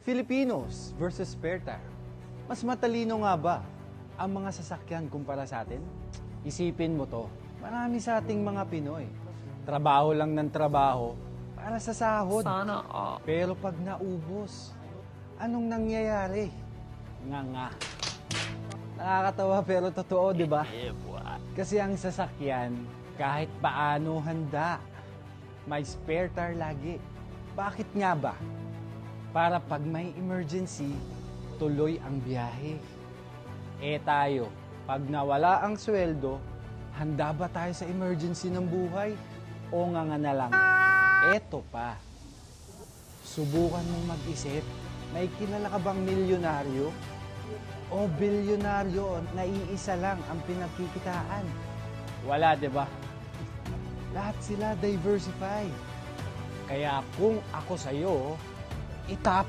Filipinos versus spare tire. Mas matalino nga ba ang mga sasakyan kumpara sa atin? Isipin mo to, marami sa ating mga Pinoy. Trabaho lang ng trabaho para sa sahod. Sana all. Pero pag naubos, anong nangyayari? Nga. Nakakatawa pero totoo, di ba? Kasi ang sasakyan, kahit paano handa, may spare tire lagi. Bakit nga ba? Para pag may emergency, tuloy ang biyahe. Tayo, pag nawala ang sweldo, handa ba tayo sa emergency ng buhay? O nga na lang, eto pa. Subukan mong mag-isip, may kilala ka bang milyonaryo? O bilyonaryo na iisa lang ang pinagkikitaan? Wala, di ba? Lahat sila diversify. Kaya kung ako sa'yo, itapon